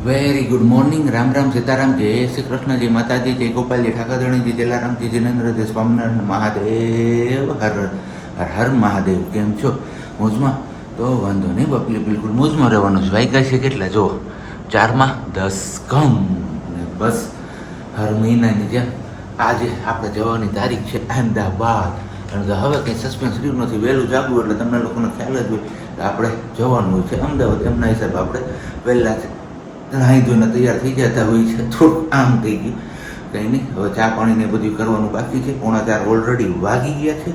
Very good morning. Ram Ram, Sitaram, જય શ્રી કૃષ્ણ, જય માતાજી, જય ગોપાલજી, ઠાકરધણીજી, જલારામજી, જિનેન્દ્રજી, સ્વામિનારાયણ, મહાદેવ, હર હર હર મહાદેવ. કેમ છો? મોજમાં? તો વાંધો નહીં બપલી, બિલકુલ મોજમાં રહેવાનું છે. વાગ્યા છે કેટલા જો? 4:10 કમ. બસ હર મહિનાની જેમ આજે આપણે જવાની તારીખ છે અહેમદાબાદ. કારણ કે હવે કંઈ સસ્પેન્સ રહ્યું નથી. વહેલું જાગવું એટલે તમને લોકોને ખ્યાલ જ હોય કે આપણે જવાનું હોય છે અમદાવાદ. એમના હિસાબે આપણે વહેલા નાહી ધોઈને તૈયાર થઈ જતા હોય છે. થોડુંક આમ થઈ ગયું, કંઈ નહીં. હવે ચા પાણીને બધું કરવાનું બાકી છે. 3:45 ઓલરેડી વાગી ગયા છે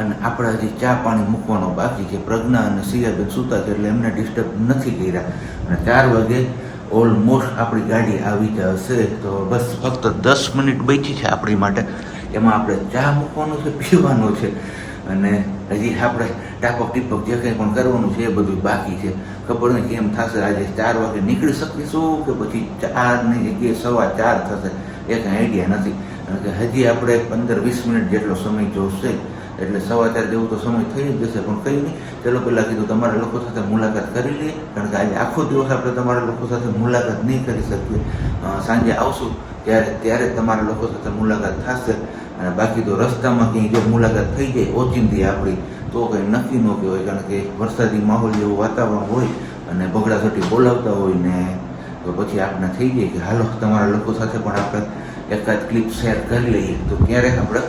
અને આપણે હજી ચા પાણી મૂકવાનો બાકી છે. પ્રજ્ઞા અને સિયાબેન સૂતા છે એટલે એમને ડિસ્ટર્બ નથી કર્યા અને 4 વાગે ઓલમોસ્ટ આપણી ગાડી આવી જશે. તો બસ ફક્ત 10 મિનિટ બચી છે આપણી માટે. એમાં આપણે ચા મૂકવાનું છે, પીવાનું છે અને હજી આપણે ટાપક ટીપક જે કંઈ પણ કરવાનું છે એ બધું બાકી છે. ખબર નહીં કેમ થશે. આજે 4 વાગે નીકળી શકીશું કે પછી 4ની જગ્યાએ 4:15 થશે એ કાંઈ આઈડિયા નથી. કારણ કે હજી આપણે 15-20 મિનિટ જેટલો સમય જોશે એટલે 4:15 જેવું તો સમય થઈ જ જશે. પણ કંઈ નહીં, ચલો પહેલાં કીધું તમારા લોકો સાથે મુલાકાત કરી લઈએ. કારણ કે આજે આખો દિવસ આપણે તમારા લોકો સાથે મુલાકાત નહીં કરી શકીએ. સાંજે આવશું ત્યારે તમારા લોકો સાથે મુલાકાત થશે. અને બાકી તો રસ્તામાં ક્યાંય જો મુલાકાત થઈ જાય ઓચિંતી આપણી તો કંઈ નક્કી ન કહેવાય. કારણ કે વરસાદી માહોલ જેવું વાતાવરણ હોય અને બગડાસટી બોલાવતા હોય ને તો પછી આપણે થઈ જાય કે હાલો તમારા લોકો સાથે પણ આપણે એકાદ ક્લિપ શેર કરી લઈએ. તો ક્યારેક આપણે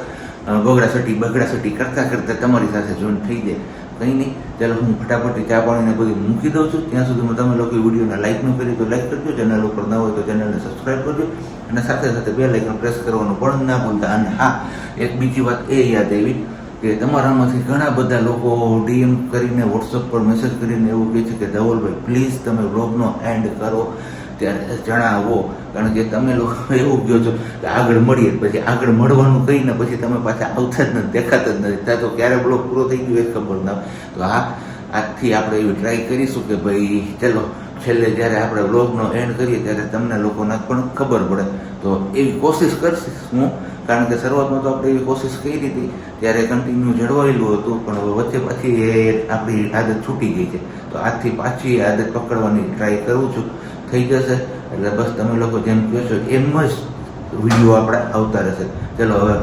બગડાસટી કરતાં તમારી સાથે જોઈન થઈ જાય. કંઈ નહીં, ચાલો હું ફટાફટ ચા પાણીને બધું મૂકી દઉં છું. ત્યાં સુધીમાં તમે લોકો વિડીયોને લાઇક ન કરી તો લાઇક કરજો, ચેનલ ઉપર ન હોય તો ચેનલને સબસ્ક્રાઈબ કરજો અને સાથે સાથે બેલ આઇકન પ્રેસ કરવાનું પણ ના ભૂલતા. અને હા, એક બીજી વાત એ યાદ આવી કે તમારામાંથી ઘણા બધા લોકો ડીએમ કરીને વોટ્સઅપ પર મેસેજ કરીને એવું કહે છે કે ધવલભાઈ પ્લીઝ તમે વ્લોગનો એન્ડ કરો ત્યારે જણાવો. કારણ કે તમે લોકો એવું કહો છો કે આગળ મળીએ, પછી આગળ મળવાનું કહીને પછી તમે પાછા આવતા જ નથી, દેખાતા જ નથી. ત્યાં તો ક્યારે બ્લોગ પૂરો થઈ ગયો એ ખબર ના હોય. તો હા, આજથી આપણે એવી ટ્રાય કરીશું કે ભાઈ ચલો છેલ્લે જ્યારે આપણે વ્લોગનો એન્ડ કરીએ ત્યારે તમને લોકોને પણ ખબર પડે. તો એવી કોશિશ કરશે હું. કારણ કે શરૂઆતમાં તો આપણે એવી કોશિશ કરી હતી ત્યારે કન્ટિન્યુ જળવાયેલું હતું, પણ હવે વચ્ચે પાછી એ આપણી આદત છૂટી ગઈ છે. તો આજથી પાછી આદત પકડવાની ટ્રાય કરું છું. થઈ જશે એટલે બસ તમે લોકો જેમ કહો છો એમ જ વિડીયો આપણા આવતા રહેશે. ચલો હવે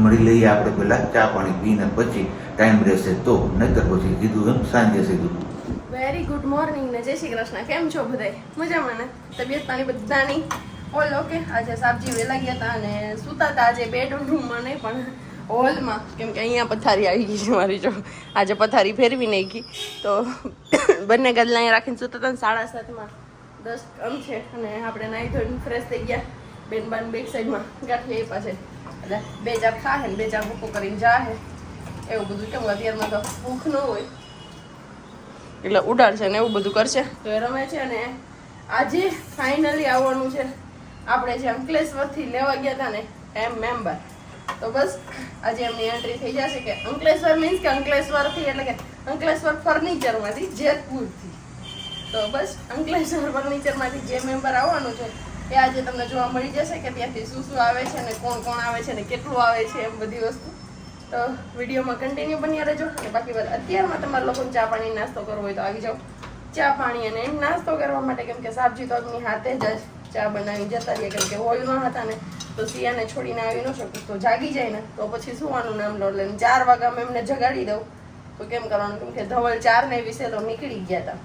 મળી લઈએ આપણે પહેલાં ચા પાણી પીને પછી ટાઈમ રહેશે તો, નહીતર પછી કીધું એમ સાંજે સીધું. વેરી ગુડ મોર્નિંગ ને જય શ્રી કૃષ્ણ. કેમ છો બધાય? મજામાં ને? તબિયત પાણી બધાની ઓલ ઓકે? આજે સાબજી વહેલા ગયા હતા અને સૂતા હતા આજે બેડરૂમમાં નહીં પણ હોલમાં, કેમ કે અહીંયા પથારી આવી ગઈ છે મારી. જો આજે પથારી ફેરવી નાખી તો બંને ગદલા અહીંયા રાખીને સૂતા હતા. 7:30 10 કમ છે અને આપણે નાહી ધોઈને ફ્રેશ થઈ ગયા. બેનબાન બેક સાઈડમાં ગાંઠી આપ્યા છે એટલે 2 ચાર ખાહે ને 2 ચાર ભૂકો કરીને જાહે એવું બધું. કેમ અત્યારમાં તો ભૂખ ન હોય એટલે ઉડાડશે ને એવું બધું કરશે. તો એ રમે છે અને આજે ફાઇનલી આવવાનું છે આપણે જે અંકલેશ્વરથી લેવા ગયા હતા ને મેમ્બર. તો બસ આજે એમની એન્ટ્રી થઈ જશે કે અંકલેશ્વર મીન્સ કે અંકલેશ્વરથી એટલે કે અંકલેશ્વર ફર્નિચરમાંથી જેતપુરથી. તો બસ અંકલેશ્વર ફર્નિચરમાંથી જે મેમ્બર આવવાનું છે એ આજે તમને જોવા મળી જશે કે ત્યાંથી શું શું આવે છે ને કોણ કોણ આવે છે ને કેટલું આવે છે એમ બધી વસ્તુ. તો વિડીયોમાં કન્ટિન્યુ બન્યા રહેજો. અને બાકી વાત અત્યારમાં તમારા લોકોને ચા પાણી નાસ્તો કરવો હોય તો આવી જાઓ ચા પાણી અને નાસ્તો કરવા માટે. કેમ કે સાબજી તો એમની હાથે જ ચા બનાવી જતા રહીએ. કેમ કે હોલમાં હતા ને તો સિયાને છોડીને આવી ન શકું. તો જાગી જાય ને તો પછી સુવાનું નામ લો લઈને 4 વાગ્યામાં એમને જગાડી દઉં તો કેમ કરવાનું? કેમ કે ધવલ 4 વિશે તો નીકળી ગયા હતા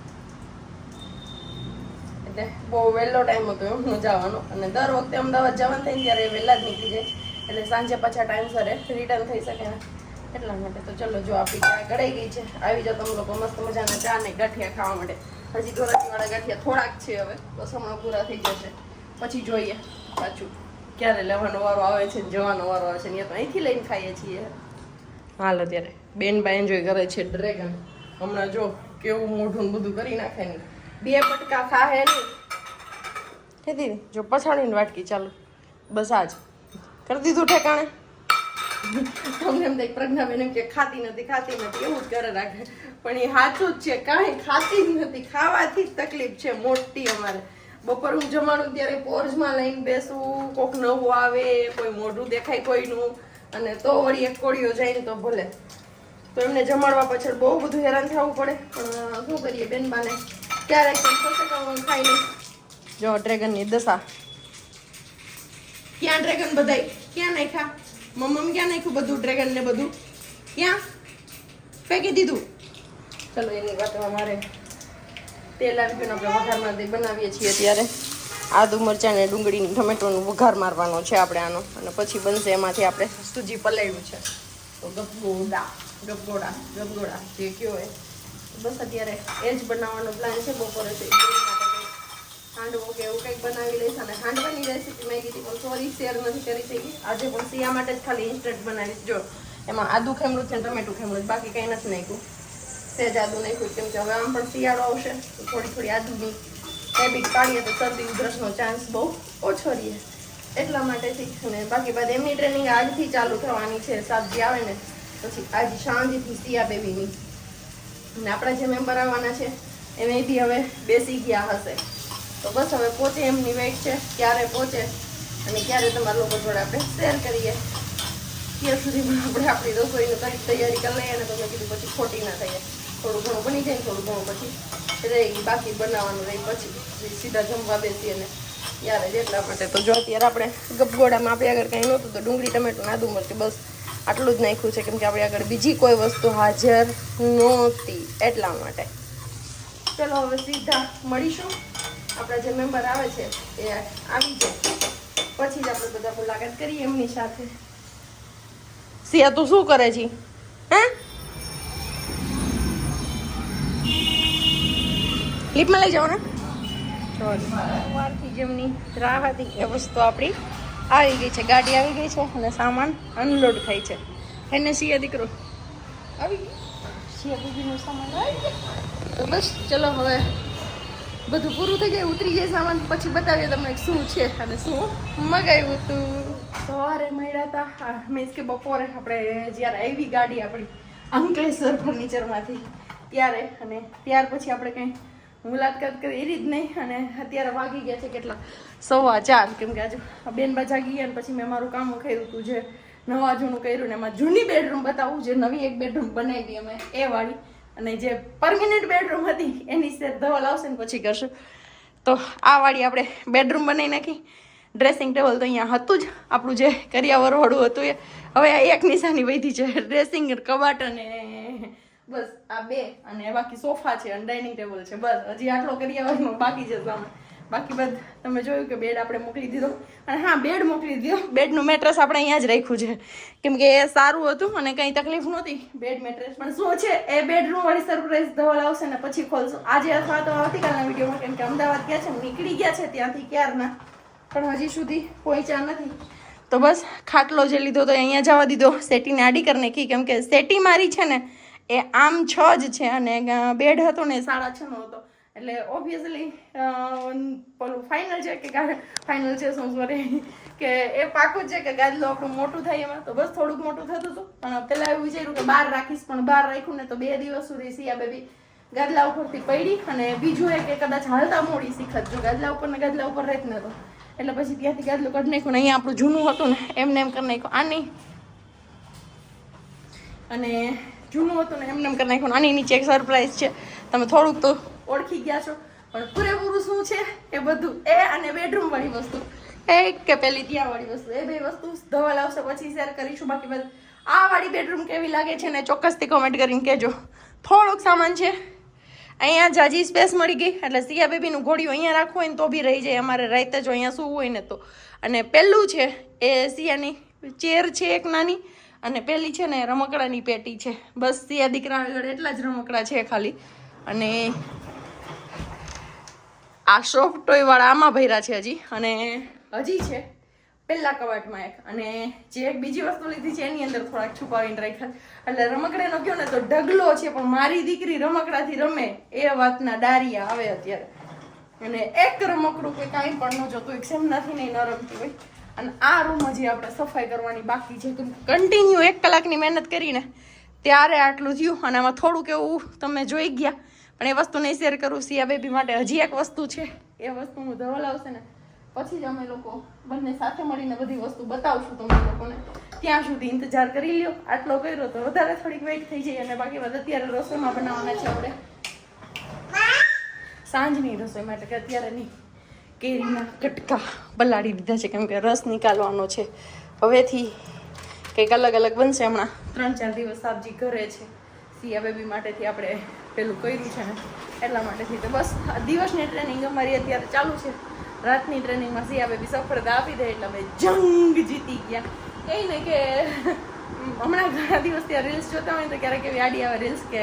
એટલે બહુ વહેલો ટાઈમ હતો એમનો જવાનો. અને દર વખતે અમદાવાદ જવાનું થાય ત્યારે વહેલા જ નીકળી જાય એટલે સાંજે પાછા ટાઈમસર રિટર્ન થઈ શકે ને એટલા માટે. તો ચલો જો આપણી ચા ગળાઈ ગઈ છે. આવી જાઓ તમે લોકો મસ્ત મજાના ચા ને ગાંઠિયા ખાવા માટે. હજી ગોરાતીવાળા ગાંઠિયા થોડાક છે, હવે બસ હમણાં પૂરા થઈ જશે પછી જોઈએ પાછું ક્યારે લેવાનો વારો આવે છે જવાનો વારો આવે છે. ત્યાં તો અહીંથી લઈને ખાઈએ છીએ. હાલ અત્યારે બેનબા એન્જોય કરે છે ડ્રેગન. હમણાં જો કેવું મોઢું બધું કરી નાખે ને 2 પટકા ખાહે નહીં કીધી જો પછાડીને વાટકી ચાલુ બસ આજ કરી દીધું ઠેકાણે. તમને એમ થાય પ્રજ્ઞાબેન એમ કે ખાતી નથી એવું જ કરે રાખે, પણ એ સાચું જ છે. કાંઈ ખાતી જ નથી, ખાવાથી જ તકલીફ છે મોટી અમારે. બપોર હું જમાડું ત્યારે પોર્જમાં લઈને બેસું, કોક નવું આવે, કોઈ મોઢું દેખાય કોઈનું, અને તો વળી એક કોળીઓ જાય ને તો ભલે. તો એમને જમાડવા પાછળ બહુ બધું હેરાન થવું પડે. પણ શું કરીએ બેનબાને ક્યારેક થશે કે હું ખાઈ લઈશ જો ડ્રેગનની દશા. ક્યાં ડ્રેગન બધાય ક્યાં નાખ્યા? મમ્મી ક્યાં નાખ્યું બધું ડ્રેગન ને બધું? ક્યાં ફેંકી દીધું? ચલો એની વાત અમારે તેલ આવી ગયું, આપણે વઘારમાં બનાવીએ છીએ અત્યારે. આદુ મરચાં ને ડુંગળીની ટમેટોનું વઘાર મારવાનો છે આપણે આનો, અને પછી બનશે એમાંથી આપણે સૂજી પલાળ્યું છે તો ગપગોડા જે કયો હોય બસ અત્યારે એ જ બનાવવાનો પ્લાન છે. બપોરે હાંડવો કે એવું કંઈક બનાવી લઈશ, અને હાંડવાની રેસીપી મેં કીધી પણ સોરી શેર નથી કરી શકી. આજે પણ સિયા માટે જ ખાલી ઇન્સ્ટન્ટ બનાવીશ. જો એમાં આદુ ખેમડું છે ને ટમેટું ખેમડું, બાકી કંઈ નથી નાખ્યું. સહેજ આદુ નાખ્યું કેમ કે હવે આમ પણ શિયાળો આવશે તો થોડી આદુની હેબિટ પાડીએ તો શરદી ઉધરસનો ચાન્સ બહુ ઓછો રહે, એટલા માટેથી. અને બાકી બાદ એમની ટ્રેનિંગ આજથી ચાલુ થવાની છે. સાબજી આવે ને પછી આજ શાંતિથી સિયા બેબીની, અને આપણા જે મેમ્બર આવવાના છે એમ બી હવે બેસી ગયા હશે. તો બસ હવે પહોંચે એમની વેઇટ છે, ક્યારે પહોંચે અને ક્યારે તમારા લોકો જોડે આપણે શેર કરીએ. ત્યાં સુધીમાં આપણે આપણી રસોઈની કંઈક તૈયારી કરી લઈએ, અને તમે કીધું પછી ખોટી ના થઈએ. થોડું ઘણું બની જાય ને થોડું ઘણું પછી રહી, બાકી બનાવવાનું રહી પછી સીધા જમવા બેસીએ ને યારે જ. એટલા માટે તો જો અત્યારે આપણે ગપગોડામાં આપણે આગળ કંઈ નહોતું તો ડુંગળી ટમેટું આદુ મરચું બસ આટલું જ નાખ્યું છે, કેમ કે આપણે આગળ બીજી કોઈ વસ્તુ હાજર નહોતી એટલા માટે. ચલો હવે સીધા મળીશું. આપણા જે મેમ્બર આવે છે એ આવી જાય પછી જ આપણે બધા મુલાકાત કરીએ એમની સાથે. સિયા તું શું કરે છે? હે લીપમાં લઈ જાઓ ને. સવારથી જેમની રાહ હતી એ વસ્તુ આપણી આવી ગઈ છે, ગાડી આવી ગઈ છે અને સામાન અનલોડ થાય છે. એને સિયા દીકરો આવી ગયો, સિયા દીદીનો સામાન આવી ગયો. તો બસ ચલો હવે બધું પૂરું થઈ જાય, ઉતરી જાય સામાન, પછી બતાવીએ તમને શું છે અને શું મગાવ્યું હતું. સવારે મળ્યા હતા મીન્સ કે બપોરે આપણે જ્યારે આવી ગાડી આપણી અંકલેશ્વર ફર્નિચરમાંથી ત્યારે, અને ત્યાર પછી આપણે કંઈ મુલાકાત કરી એ રીત નહીં. અને અત્યારે વાગી ગયા છે કેટલા 4:15, કેમ કે આજે બેનબા જાગી ગયા ને પછી મેં મારું કામ કર્યું હતું, જે નવા જૂનું કર્યું ને એમાં જૂની બેડરૂમ બતાવું, જે નવી એક બેડરૂમ બનાવી અમે એ વાળી, અને જે પરમેનન્ટ બેડરૂમ હતી એની સેટ ધવલ આવશે ને પછી કરશું. તો આ વાળી આપણે બેડરૂમ બનાવી નાખી. ડ્રેસિંગ ટેબલ તો અહીંયા હતું જ, આપણું જે કરિયાવરવાળું હતું એ હવે આ એક નિશાની વધી છે. ડ્રેસિંગ કબાટ અને બસ આ બે, અને બાકી સોફા છે અને ડાઇનિંગ ટેબલ છે. બસ હજી આટલો કરિયાવરનો બાકી છે સામે. બાકી બધ તમે જોયું કે બેડ આપણે મોકલી દીધો. અને હા, બેડ મોકલી દીધો. બેડનું મેટ્રેસ આપણે અહીંયા જ રાખ્યું છે, કેમ કે એ સારું હતું અને કંઈ તકલીફ નહોતી બેડ મેટ્રેસ. પણ શું છે એ બેડરૂમ વાળી સરપ્રાઈઝ ધવલ આવશે ને પછી ખોલશું, આજે અથવા તો આવતીકાલના વિડીયોમાં, કેમ કે અમદાવાદ ગયા છે, નીકળી ગયા છે ત્યાંથી ક્યારના, પણ હજી સુધી પહોંચ્યા નથી. તો બસ ખાટલો જે લીધો તો અહીંયા જવા દીધો, સેટીને આડી કરી નાખી, કેમ કે સેટી મારી છે ને એ આમ 6 જ છે અને બેડ હતો ને 6.5 નો હતો, એટલે ઓબ્વિયસલી પેલું ફાઇનલ છે કે ફાઇનલ છે શું સોરી કે એ પાકું છે કે ગાદલું આપણું મોટું થાય એમાં. તો બસ થોડુંક મોટું થતું હતું, પણ પહેલાં એવું વિચાર્યું કે બહાર રાખીશ, પણ બહાર રાખ્યું ને તો 2 દિવસ સુધી સિયા બેબી ગાદલા ઉપરથી પડી. અને બીજું એ કે કદાચ હાલતા મોડી શીખત, જો ગાદલા ઉપર ને ગાદલા ઉપર રહેત ને તો, એટલે પછી ત્યાંથી ગાદલું કાઢી નાખ્યું ને અહીંયા આપણું જૂનું હતું ને એમને એમ કરી નાખ્યું આની, અને જૂનું હતું ને એમને એમ કરી નાખ્યું. આની નીચે એક સરપ્રાઈઝ છે, તમે થોડુંક તો ઓળખી ગયા છો, પણ પૂરેપૂરું શું છે એ બધું એ અને બેડરૂમ વાળી વસ્તુ એક કે પેલી ત્યાં વાળી વસ્તુ એ બે વસ્તુ ધવલ આવશે પછી શેર કરીશું. બાકી બધું આ વાળી બેડરૂમ કેવી લાગે છે ને ચોક્કસથી કોમેન્ટ કરીને કહેજો. થોડોક સામાન છે અહીંયા, જાજી સ્પેસ મળી ગઈ, એટલે સિયા બેબીનું ઘોડિયું અહીંયા રાખવું હોય ને તો બી રહી જાય અમારે રાતે જો અહીંયા શું હોય ને તો. અને પહેલું છે એ સિયાની ચેર છે એક નાની, અને પેલી છે ને રમકડાની પેટી છે. બસ સિયા દીકરા આગળ એટલા જ રમકડા છે ખાલી. અને આ સોફ્ટ ટોય વાળા આમાં ભર્યા છે હજી, અને હજી છે પહેલા કબાટમાં એક, અને જે એક બીજી વસ્તુ લીધી છે એની અંદર થોડાક છુપાવીને રાખ્યા. એટલે રમકડાનો કહો ને તો ઢગલો છે, પણ મારી દીકરી રમકડાથી રમે એ વાતના ડારિયા આવે અત્યારે. અને એક રમકડું કે કાંઈ પણ ન જોતું એક સેમ નથી નહીં ન રમતી હોય. અને આ રૂમ હજી આપણે સફાઈ કરવાની બાકી છે, કન્ટિન્યુ 1 કલાકની મહેનત કરીને ત્યારે આટલું થયું. અને આમાં થોડુંક એવું તમે જોઈ ગયા, પણ એ વસ્તુ નહીં શેર કરું. સિયા બેબી માટે હજી એક વસ્તુ છે, એ વસ્તુ હું ધવલ આવશે ને પછી જ અમે લોકો બંને સાથે મળીને બધી વસ્તુ બતાવશું તમને લોકોને. ત્યાં સુધી ઇંતજાર કરી લ્યો. આટલો કર્યો તો વધારે થોડીક વેઇટ થઈ જાય. અને બાકી બધા અત્યારે રસોઈમાં બનાવવાના છે આપણે સાંજની રસોઈ માટે, કે અત્યારે નહીં, કેરીના કટકા પલાળી દીધા છે કેમ કે રસ નીકાળવાનો છે હવેથી કંઈક અલગ અલગ બનશે હમણાં 3-4 દિવસ સબ્જી ઘરે છે સિયા બેબી માટેથી આપણે પેલું કર્યું છે ને એટલા માટેથી તો બસ દિવસની ટ્રેનિંગ અમારી અત્યારે ચાલુ છે રાતની ટ્રેનિંગમાં સિયા બેબી સફળતા આપી દે એટલે અમે જંગ જીતી ગયા કઈ ને કે હમણાં ઘણા દિવસ ત્યાં રીલ્સ જોતા હોય તો ક્યારેક એવી આડી આવે રીલ્સ કે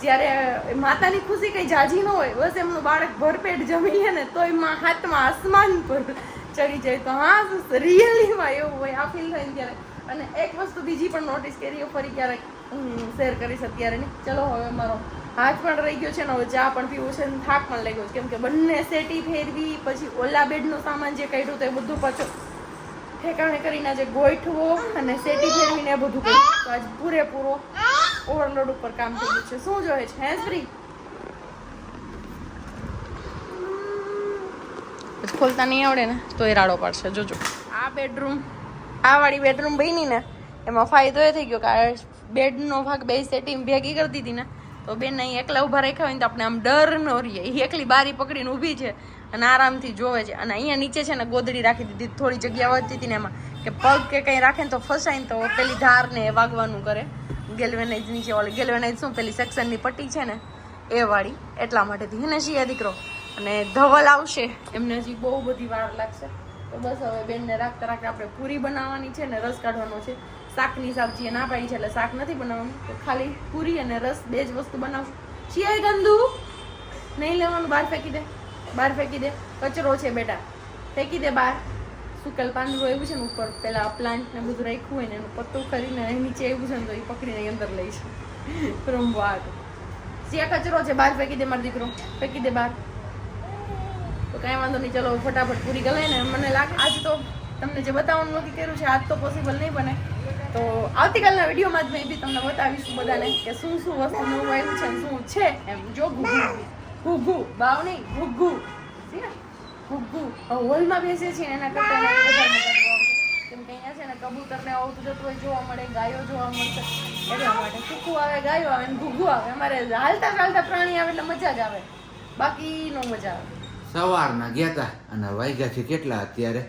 જ્યારે માતાની ખુશી કઈ જાજી ન હોય બસ એમનું બાળક ભરપેટ જમી લે ને તોય હાથમાં આસમાન પર ચડી જાય તો હા રિયલીમાં એવું હોય આ ફીલ થાય ત્યારે અને એક વસ્તુ બીજી પણ નોટિસ કરી ફરી ક્યારેક શેર કરીશ અત્યારે નહીં ચલો હવે મારો હાથ પણ રહી ગયો છે ને હવે ચા પણ પીવું છે ને થાક પણ લાગ્યો છે કેમ કે બંને સેટી ફેરવી પછી ઓલા બેડનો સામાન જે કાઢ્યું તો એ બધું પાછો ઠેકાણે કરીને આજે ગોઠવો અને સેટી ફેરવીને એ બધું કર્યું તો આજ પૂરેપૂરો ઓવરલોડ ઉપર કામ થઈ ગયું છે શું જોઈએ છે હેન્ડ ફ્રી ખોલતા નહીં આવડે ને તો એ રાડો પાડશે જોજો આ બેડરૂમ આ વાળી બેડરૂમ બની ને એમાં ફાયદો એ થઈ ગયો કે બેડનો ભાગ બે સેટિંગ ભેગી કરી દીધી ને તો બેન અહીં એકલા ઊભા રાખ્યા હોય ને તો આપણે આમ ડર ન રહીએ એ એકલી બારી પકડીને ઊભી છે અને આરામથી જોવે છે અને અહીંયા નીચે છે ને ગોદડી રાખી દીધી થોડી જગ્યા વધતી હતી ને એમાં કે પગ કે કંઈ રાખે ને તો ફસાય ને તો પેલી ધારને વાગવાનું કરે ગેલ્વેનાઇઝ નીચે વાળી ગેલ્વેનાઇઝ શું પેલી સેક્શનની પટ્ટી છે ને એ વાળી એટલા માટેથી હે ને શિયા દીકરો અને ધવલ આવશે એમને હજી બહુ બધી વાર લાગશે તો બસ હવે બેનને રાખતા રાખતા આપણે પૂરી બનાવવાની છે ને રસ કાઢવાનો છે શાકની સબ્જી ના પાડી છે એટલે શાક નથી બનાવવાનું તો ખાલી પૂરી અને રસ બે જ વસ્તુ બનાવશું શિયાય ગંદુ નહીં લેવાનું બહાર ફેંકી દે કચરો છે બેટા ફેંકી દે બહાર સુકેલ પાંદડું એવું છે ને ઉપર પેલા પ્લાન્ટ ને બધું રાખ્યું હોય ને એનું પત્તું કરીને નીચે એવું છે ને તો એ પકડીને અંદર લઈશ રમવા શિયા કચરો છે બહાર ફેંકી દે મારો દીકરો ફેંકી દે બહાર તો કાંઈ વાંધો નહીં ચલો ફટાફટ પૂરી ગલાય ને મને લાગે આજ તો તમને જે બતાવવાનું નક્કી કર્યું છે આજ તો પોસિબલ નહીં બને તો આવતીકાલના વિડીયોમાં જ મેં બી તમને બતાવીશું બધાને કે શું શું વસ્તુ નવું આવ્યું છે ને શું છે એમ જો ઘુઘુ બાવ નહીં ઘુઘુ હોલમાં બેસે છે એના કરતાં કેમ કે અહીંયા છે ને કબૂતરને આવતું જતું હોય જોવા મળે ગાયો જોવા મળશે એટલા માટે કુકુ આવે ગાયો આવે ને ઘુઘુ આવે અમારે હાલતા ચાલતા પ્રાણી આવે એટલે મજા જ આવે બાકી નો મજા આવે સવારના ગયા હતા અને વાગ્યા છે કેટલા અત્યારે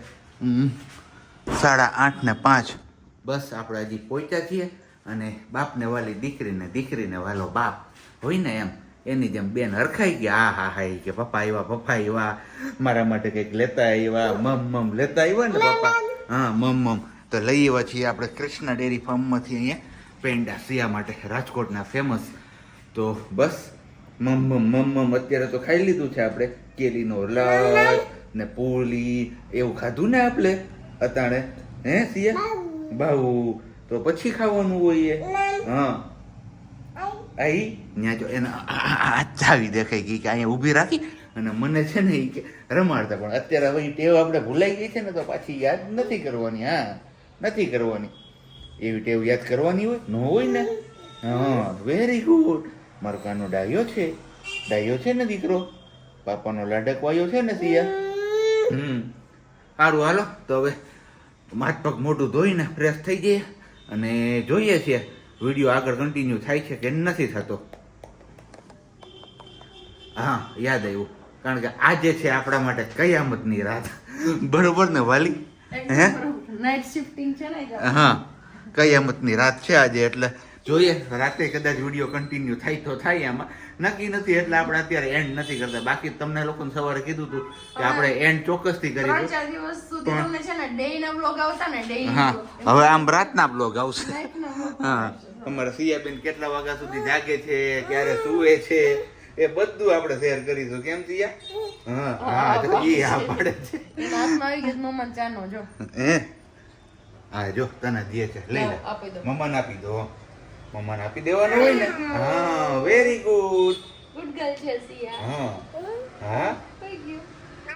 8:05 બસ આપણે હજી પહોંચ્યા છીએ અને બાપને વાલી દીકરીને દીકરીને વાલો બાપ હોય ને એમ એની જેમ બેન હરખાઈ ગયા હા કે પપ્પા આવ્યા મારા માટે કંઈક લેતા આવ્યા મમ લેતા આવ્યા ને પપ્પા હા મમ તો લઈ આવ્યા છીએ આપણે કૃષ્ણ ડેરી ફાર્મમાંથી અહીંયા પેંડા સિયા માટે રાજકોટના ફેમસ તો બસ મમ અત્યારે તો ખાઈ લીધું છે આપણે કેરીનો રસ ને પૂરી એવું ખાધું ને આપણે અતાણે હે સિયા બાહુ તો પછી ખાવાનું હોય હા આઈ ત્યાં જો એને ચાવી દેખાઈ ગઈ કે અહીંયા ઊભી રાખી અને મને છે ને એ કે રમાડતા પણ અત્યારે હવે ટેવ આપણે ભૂલાઈ ગઈ છે ને તો પાછી યાદ નથી કરવાની નથી કરવાની એવી ટેવ યાદ કરવાની હોય ન હોય ને હા વેરી ગુડ મારો કાનો ડાયો છે ને દીકરો પાપાનો લાડકવાયો છે ને સિયા સારું હાલો તો હવે માથ પગ મોઢું ધોઈને ફ્રેશ થઈ જઈએ અને જોઈએ છીએ વિડીયો આગળ કન્ટિન્યુ થાય છે કે નથી થતો હા યાદ આવ્યું કારણ કે આજે છે આપણા માટે કયામતની રાત બરોબર ને વાલી હે નાઇટ શિફ્ટિંગ છે ને હા કયામતની રાત છે આજે એટલે જોઈએ રાતે કદાચ વિડીયો કન્ટિન્યુ થાય તો થાય એમાં નક્કી નથી એટલે આપણે અત્યારે એન્ડ નથી કરતા બાકી તમને લોકોને સવારે કીધું હતું કે આપણે એન્ડ ચોક્કસથી કરીશું 3-4 દિવસ સુધી તમને છે ને ડે ના બ્લોગ આવતા ને ડે હા હવે આમ રાતના બ્લોગ આવશે હા અમારા સિયાબેન કેટલા વાગ્યા સુધી જાગે છે ક્યારે સુવે છે એ બધું આપણે શેર કરીશું કેમ સિયા હા તો એ આ પડે છે હાથમાં આવી ગયો મમ્મા ચાનો જો હે હા જો તને દે છે લઈ લે મમ્માને આપી દો મમ્માને આપી દેવાનું હોય ને હા વેરી ગુડ ગુડ ગર્લ છે સિયા હા થઈ ગયું